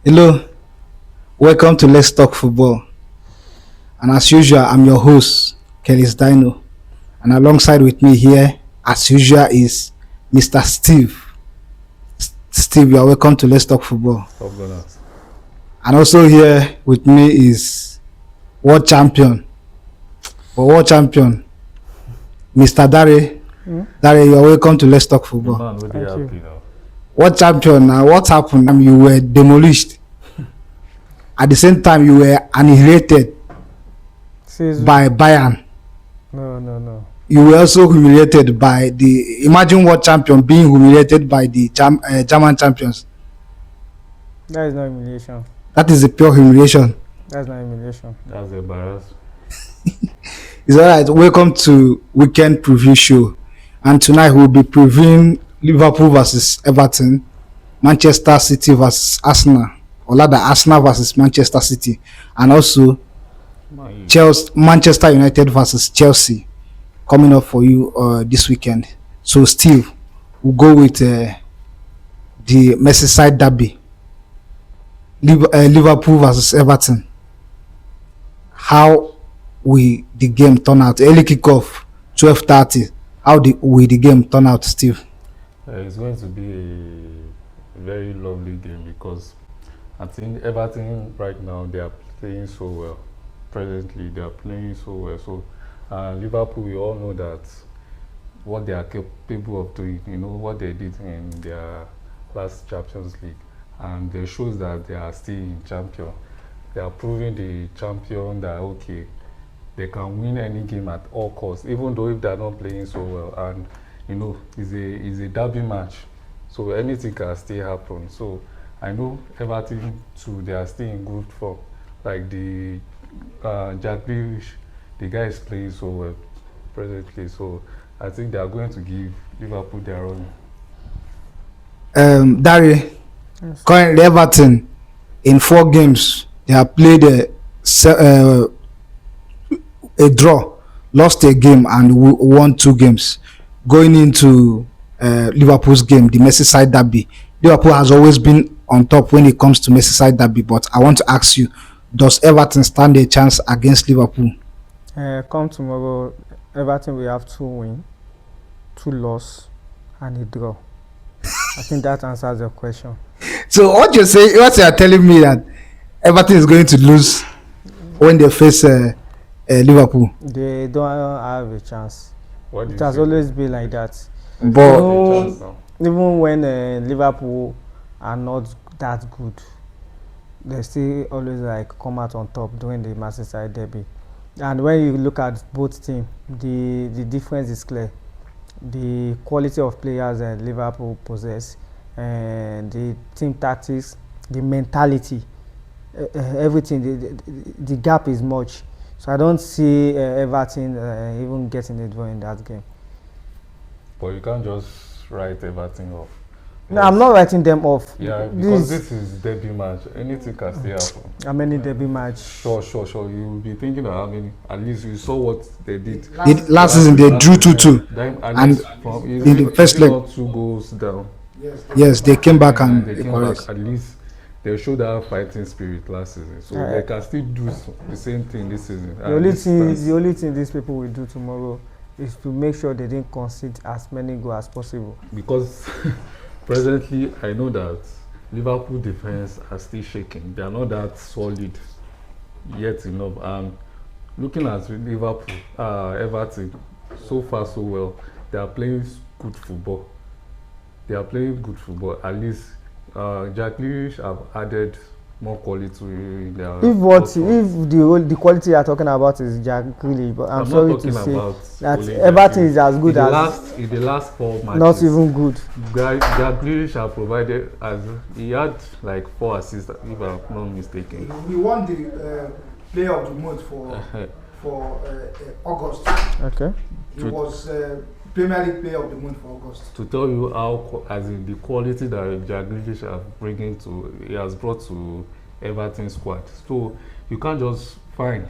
Hello, welcome to Let's Talk Football. And as usual, I'm your host, Kelly's Dino. And alongside with me here, as usual, is Mr. Steve. Steve, you are welcome to Let's Talk Football. Top Gunners. And also here with me is world champion, Mr. Dare. Dare, you are welcome to Let's Talk Football. Man, what Thank you. happy now? World champion, now what happened? You were demolished. At the same time, you were annihilated Says by Bayern. no. You were also humiliated by the imagine world champion being humiliated by the German champions. That is not humiliation. That is a pure humiliation. That's not humiliation. That's embarrassing. It's all right. Welcome to weekend preview show, and tonight we'll be previewing Liverpool versus Everton, Manchester City versus Arsenal, or rather Arsenal versus Manchester City, and also Man, Manchester United versus Chelsea coming up for you this weekend. So Steve, we'll go with the Merseyside derby, Liverpool versus Everton. How will the game turn out? Early kickoff, 12:30. How will the game turn out, Steve? it's going to be a very lovely game because I think Everton right now they are playing so well. Presently, they are playing so well. So, Liverpool, we all know that what they are capable of doing. You know what they did in their last Champions League, and it shows that they are still in champion. They are proving the champion that okay, they can win any game at all costs, even though if they are not playing so well. And you know, it's a derby match, so anything can still happen. So I know Everton too, they are still in good form. Like the Jack Grealish, the guy is playing so well presently. So I think they are going to give Liverpool their own. Dari, Yes. currently Everton in 4 games they have played a draw, lost a game, and won 2 games. Going into Liverpool's game, the Merseyside derby, Liverpool has always been on top when it comes to Merseyside derby. But I want to ask you, does Everton stand a chance against Liverpool? Come tomorrow, Everton will have 2 wins, 2 loss, and a draw. I think that answers your question. So what you are telling me that Everton is going to lose when they face Liverpool? They don't have a chance. What do It you has say? always been like that. But A chance now. Even when Liverpool are not that good, they still always like come out on top during the Merseyside derby. And when you look at both teams, the difference is clear. The quality of players that Liverpool possess, and the team tactics, the mentality, everything, the gap is much. So I don't see Everton even getting a draw in that game. But you can't just write Everton off. No, I'm not writing them off. Yeah, because This this is derby match. Anything can still happen. how many derby match? Sure. You will be thinking of how many. At least you saw what they did. last season they drew 2-2. Then at And least from in the first leg- 2 goals down. Yes, they came back and They came correct. back. At least they showed that fighting spirit last season. So they can still do the same thing this season. The only thing these people will do tomorrow is to make sure they didn't concede as many goals as possible. Because presently I know that Liverpool defense are still shaking. They are not that solid yet enough. And looking at Liverpool, Everton, so far so well. They are playing good football. At least Jack Grealish have added more quality in their. If the quality you are talking about is Jack Grealish, but I'm not sorry to talking say about that only Everton Jack is as good as in the last 4 matches. not even good. Jack Grealish have provided as he had like 4 assists, if I'm not mistaken. He won the player of the month for August. Okay. He was Premier League player of the month for August. To tell you how, as in the quality that Jack Grealish he has brought to Everton squad. So you can't just find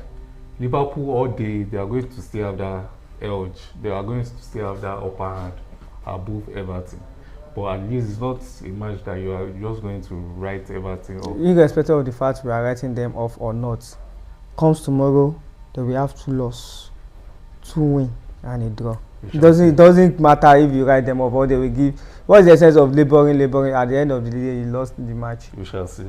Liverpool all day. They are going to still have that edge. They are going to still have that upper hand above Everton. but at least it's not a match that you are just going to write everything off. Irrespective of the fact we are writing them off or not, comes tomorrow, then we have 2 losses, 2 win, and a draw. It doesn't matter if you write them off or they will give. What's the essence of laboring? At the end of the day, you lost the match. We shall see.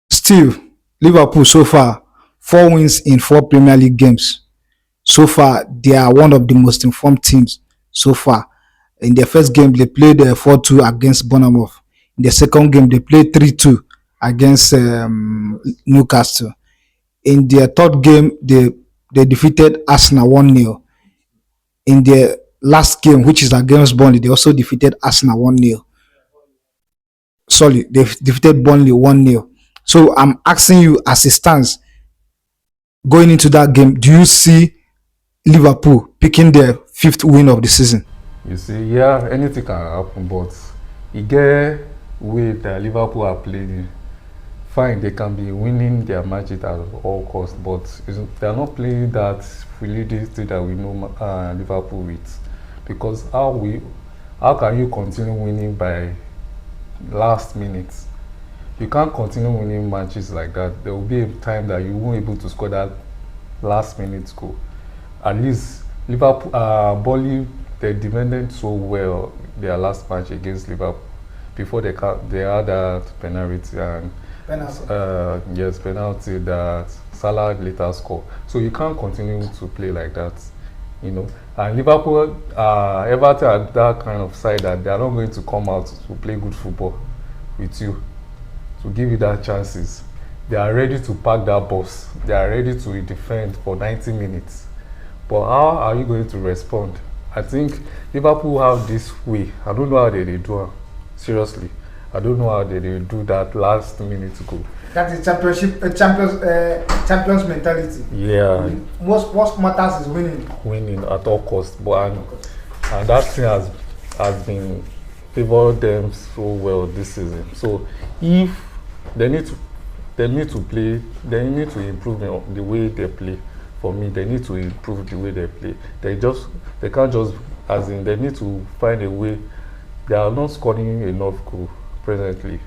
Still, Liverpool so far 4 wins in 4 Premier League games. So far, they are one of the most informed teams so far. In their first game, they played 4-2 against Bournemouth. In the second game, they played 3-2 against Newcastle. In their third game, they defeated Arsenal 1-0. In their last game, which is against Burnley, they also defeated Arsenal 1-0. Sorry, they defeated Burnley 1-0. So I'm asking you, as it stands, going into that game, do you see Liverpool picking their 5th win of the season? You see, yeah, anything can happen, but you get way that Liverpool are playing. Fine, they can be winning their matches at all costs, but they are not playing that fluidity that we know Liverpool with. Because how can you continue winning by last minute? You can't continue winning matches like that. There will be a time that you won't be able to score that last minute goal. At least Liverpool, Burnley, they defended so well their last match against Liverpool before they had that penalty and penalty that Salah later scored. So you can't continue to play like that, you know. And Liverpool, Everton are that kind of side that they are not going to come out to play good football with you, to give you that chances. They are ready to pack that bus. They are ready to defend for 90 minutes. But how are you going to respond? I think Liverpool have this way. I don't know how they do it. Seriously, I don't know how they do that last minute goal. That is champions mentality. Yeah. What matters is winning. Winning at all costs. But and that thing has been favored them so well this season. So if they need to play, they need to improve the way they play. For me, they need to improve the way they play. They can't just, as in, they need to find a way. They are not scoring enough goals presently.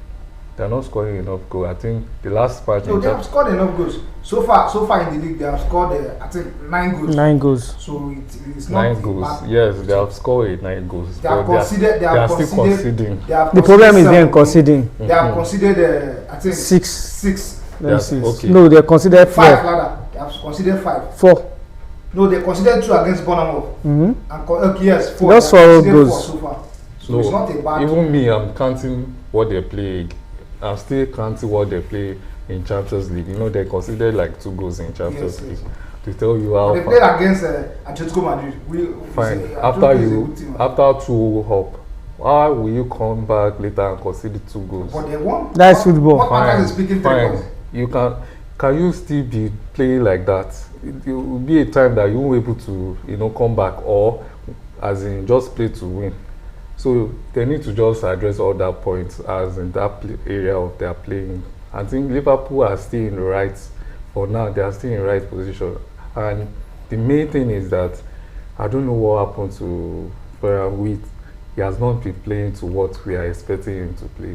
They are not scoring enough goals. I think the last match. No, they have scored enough goals. So far in the league, they have scored, I think, 9 goals. 9 goals. So it's not 9 goals. Yes, they have scored 9 goals. They are still conceding. The problem is them conceding. They have conceded, I think, 6. Let me see. Okay. No, they considered 4. 5 rather. They have considered 5. 4. No, they considered 2 against Bournemouth. Mm-hmm. Yes, 4. That's 4 goals. 4 so far. So it's not a bad. Even me, I'm counting what they play. I'm still counting what they play in Champions League. You know, they considered like 2 goals in Champions League. To tell you how. They played against Atletico Madrid. Fine. After 2 up, how will you come back later and concede 2 goals? But they won. That's football. What matters is speaking 3 goals. You can you still be playing like that? It will be a time that you won't be able to, come back, or as in just play to win. So they need to just address all that points as in that area of their playing. I think Liverpool are still in the right, for now they are still in the right position. And the main thing is that I don't know what happened to Ferran. He has not been playing to what we are expecting him to play.